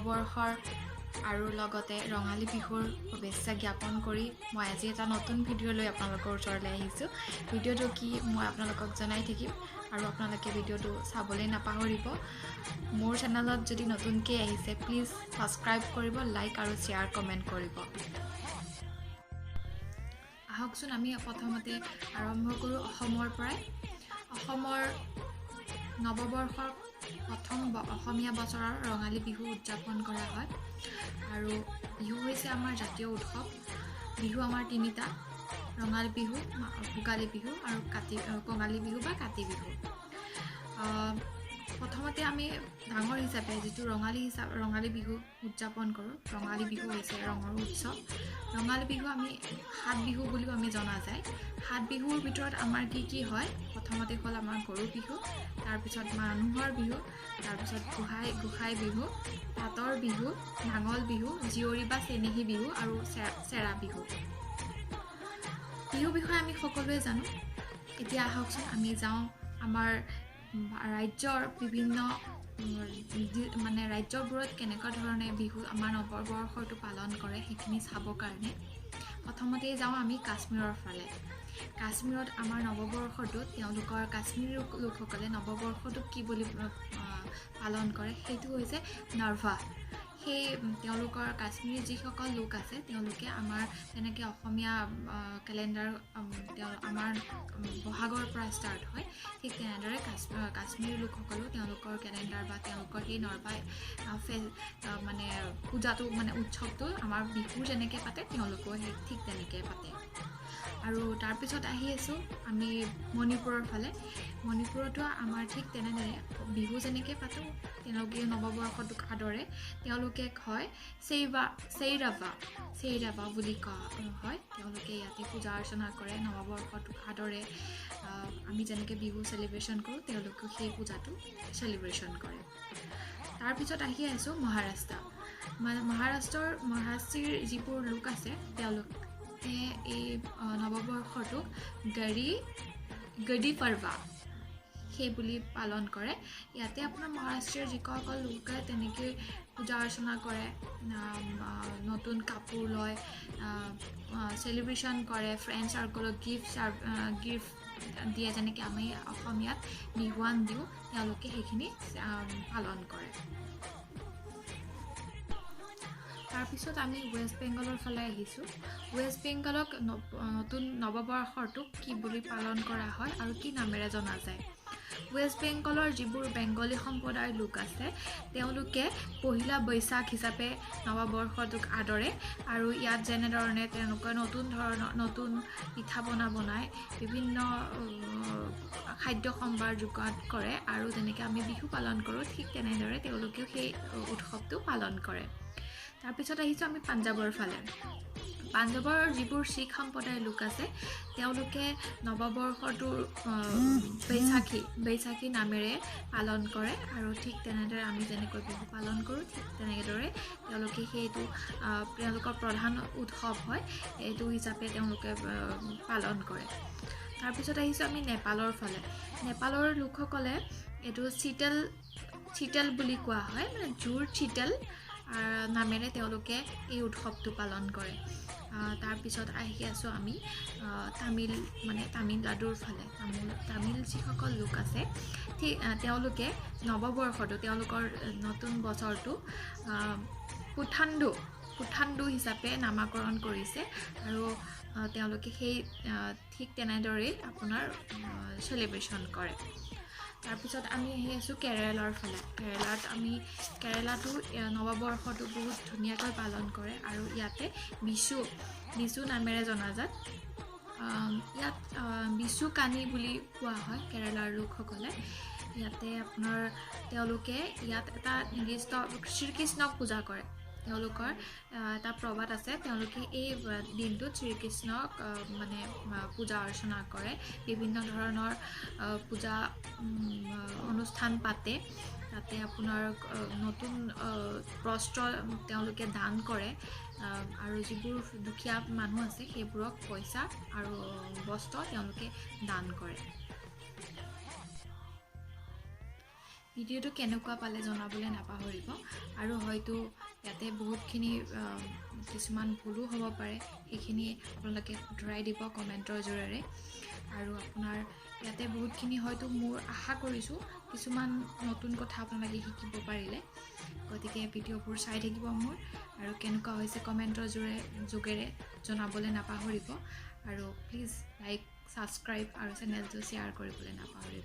নৱবৰ্ষৰ আৰু লগতে ৰঙালী বিহুৰ শুভেচ্ছা জ্ঞাপন কৰি মই আজি এটা নতুন ভিডিঅ' লৈ আপোনালোকৰ ওচৰলৈ আহিছোঁ। ভিডিঅ'টো কি মই আপোনালোকক জনাই থাকিম আৰু আপোনালোকে ভিডিঅ'টো চাবলৈ নাপাহৰিব। মোৰ চেনেলত যদি নতুনকৈ আহিছে প্লিজ ছাবস্ক্ৰাইব কৰিব, লাইক আৰু শ্বেয়াৰ কমেণ্ট কৰিব। আহকচোন আমি প্ৰথমতে আৰম্ভ কৰোঁ অসমৰ পৰাই। অসমৰ নৱবৰ্ষৰ প্ৰথম অসমীয়া বছৰৰ ৰঙালী বিহু উদযাপন কৰা হয় আৰু বিহু হৈছে আমাৰ জাতীয় উৎসৱ। বিহু আমাৰ তিনিটা, ৰঙালী বিহু, ভোগালী বিহু আৰু কঙালী বিহু বা কাতি বিহু। প্ৰথমতে আমি ডাঙৰ হিচাপে যিটো ৰঙালী বিহু উদযাপন কৰোঁ। ৰঙালী বিহু হৈছে ৰঙৰ উৎসৱ। ৰঙালী বিহু আমি 7 বিহু বুলিও আমি জনা যায়। 7 বিহুৰ ভিতৰত আমাৰ কি হয়? প্ৰথমতে হ'ল আমাৰ গৰু বিহু, তাৰপিছত মানুহৰ বিহু, তাৰপিছত গোসাই বিহু, তাঁতৰ বিহু, নাঙল বিহু, জীয়ৰী বা চেনেহী বিহু আৰু চেৰা বিহু। বিহু বিষয়ে আমি সকলোৱে জানো। এতিয়া আহকচোন আমি যাওঁ আমাৰ ৰাজ্যৰ বিভিন্ন ৰাজ্যবোৰত কেনেকুৱা ধৰণে বিহু আমাৰ নৱবৰ্ষটো পালন কৰে সেইখিনি চাবৰ কাৰণে প্ৰথমতে যাওঁ আমি কাশ্মীৰৰ ফালে। কাশ্মীৰত আমাৰ নৱবৰ্ষটো তেওঁলোকৰ কাশ্মীৰী লোকসকলে নৱবৰ্ষটোক কি বুলি পালন কৰে সেইটো হৈছে নৰভা। সেই তেওঁলোকৰ কাশ্মীৰী যিসকল লোক আছে তেওঁলোকে আমাৰ তেনেকৈ অসমীয়া কেলেণ্ডাৰ আমাৰ বহাগৰ পৰা ষ্টাৰ্ট হয়, ঠিক তেনেদৰে কাশ্মীৰী লোকসকলেও তেওঁলোকৰ কেলেণ্ডাৰ বা তেওঁলোকৰ সেই নৰভা পূজাটো উৎসৱটো আমাৰ বিহু যেনেকৈ পাতে তেওঁলোকেও সেই ঠিক তেনেকৈ পাতে। আৰু তাৰপিছত আহি আছোঁ আমি মণিপুৰৰ ফালে। মণিপুৰতো আমাৰ ঠিক তেনেদৰে বিহু যেনেকৈ পাতোঁ তেওঁলোকে নৱবৰ্ষটোক আদৰে। তেওঁলোকে কয় চেইৰাভা বুলি কোৱা হয়। তেওঁলোকে ইয়াতে পূজা অৰ্চনা কৰে, নৱবৰ্ষটোক আদৰে। আমি যেনেকৈ বিহু চেলিব্ৰেশ্যন কৰোঁ তেওঁলোকেও সেই পূজাটো চেলিব্ৰেশ্যন কৰে। তাৰপিছত আহি আছোঁ মহাৰাষ্ট্ৰ। মহাৰাষ্ট্ৰীৰ যিবোৰ লোক আছে তেওঁলোকে এই নৱবৰ্ষটোক গড়ি পৰ্বা সেই বুলি পালন কৰে। ইয়াতে আপোনাৰ মহাৰাষ্ট্ৰীয় যিসকল লোকে তেনেকৈ পূজা অৰ্চনা কৰে, নতুন কাপোৰ লয়, চেলিব্ৰেশ্যন কৰে, ফ্ৰেণ্ড চাৰ্কলক গিফ্ট দিয়ে, যেনেকৈ আমি অসমীয়াত বিহুৱান দিওঁ, তেওঁলোকে সেইখিনি পালন কৰে। তাৰপিছত আমি ৱেষ্ট বেংগলৰ ফালে আহিছোঁ। ৱেষ্ট বেংগলক নতুন নৱবৰ্ষটোক কি বুলি পালন কৰা হয় আৰু কি নামেৰে জনা যায়? ৱেষ্ট বেংগলৰ যিবোৰ বেংগলী সম্প্ৰদায়ৰ লোক আছে তেওঁলোকে পহিলা বৈশাখ হিচাপে নৱবৰ্ষটোক আদৰে আৰু ইয়াত যেনেধৰণে তেওঁলোকে নতুন পিঠা পনা বনাই বিভিন্ন খাদ্য সম্ভাৰ যোগান কৰে আৰু যেনেকৈ আমি বিহু পালন কৰোঁ ঠিক তেনেদৰে তেওঁলোকেও সেই উৎসৱটো পালন কৰে। তাৰপিছত আহিছোঁ আমি পাঞ্জাৱৰ ফালে। পাঞ্জাৱৰ যিবোৰ শিখ সম্প্ৰদায়ৰ লোক আছে তেওঁলোকে নৱবৰ্ষটোৰ বৈশাখী নামেৰে পালন কৰে আৰু ঠিক তেনেদৰে আমি যেনেকৈ বিহু পালন কৰোঁ ঠিক তেনেদৰে তেওঁলোকে সেইটো তেওঁলোকৰ প্ৰধান উৎসৱ হয়, এইটো হিচাপে তেওঁলোকে পালন কৰে। তাৰপিছত আহিছোঁ আমি নেপালৰ ফালে। নেপালৰ লোকসকলে এইটো চিটেল বুলি কোৱা হয়, জোৰ চিটেল নামেৰে তেওঁলোকে এই উৎসৱটো পালন কৰে। তাৰপিছত আহি আছোঁ আমি তামিলনাডুৰ ফালে। তামিল যিসকল লোক আছে ঠিক তেওঁলোকে নৱবৰ্ষটো তেওঁলোকৰ নতুন বছৰটো পুথাণ্ডু হিচাপে নামাকৰণ কৰিছে আৰু তেওঁলোকে সেই ঠিক তেনেদৰেই আপোনাৰ চেলিব্ৰেশ্যন কৰে। তাৰপিছত আমি আহি আছোঁ কেৰেলাৰ ফালে। কেৰেলাতো নৱবৰ্ষটো বহুত ধুনীয়াকৈ পালন কৰে আৰু ইয়াতে বিচু নামেৰে জনাজাত। ইয়াত বিচু কানি বুলি কোৱা হয় কেৰেলাৰ লোকসকলে। ইয়াতে আপোনাৰ তেওঁলোকে ইয়াত এটা নিৰ্দিষ্ট শ্ৰীকৃষ্ণক পূজা কৰে। তেওঁলোকৰ এটা প্ৰবাদ আছে, তেওঁলোকে এই দিনটোত শ্ৰীকৃষ্ণক পূজা অৰ্চনা কৰে, বিভিন্ন ধৰণৰ পূজা অনুষ্ঠান পাতে। তাতে আপোনাৰ নতুন বস্ত্ৰ তেওঁলোকে দান কৰে আৰু যিবোৰ দুখীয়া মানুহ আছে সেইবোৰক পইচা আৰু বস্ত্ৰ তেওঁলোকে দান কৰে। ভিডিঅ'টো কেনেকুৱা পালে জনাবলৈ নাপাহৰিব আৰু হয়তো ইয়াতে বহুতখিনি কিছুমান ভুলো হ'ব পাৰে সেইখিনি আপোনালোকে শুধৰাই দিব কমেণ্টৰ জৰিয়তে আৰু আপোনাৰ ইয়াতে বহুতখিনি হয়তো মোৰ আশা কৰিছোঁ কিছুমান নতুন কথা আপোনালোকে শিকিব পাৰিলে গতিকে ভিডিঅ'বোৰ চাই থাকিব মোৰ আৰু কেনেকুৱা হৈছে কমেণ্টৰ যোগেৰে জনাবলৈ নাপাহৰিব আৰু প্লিজ লাইক ছাবস্ক্ৰাইব আৰু চেনেলটো শ্বেয়াৰ কৰিবলৈ নাপাহৰিব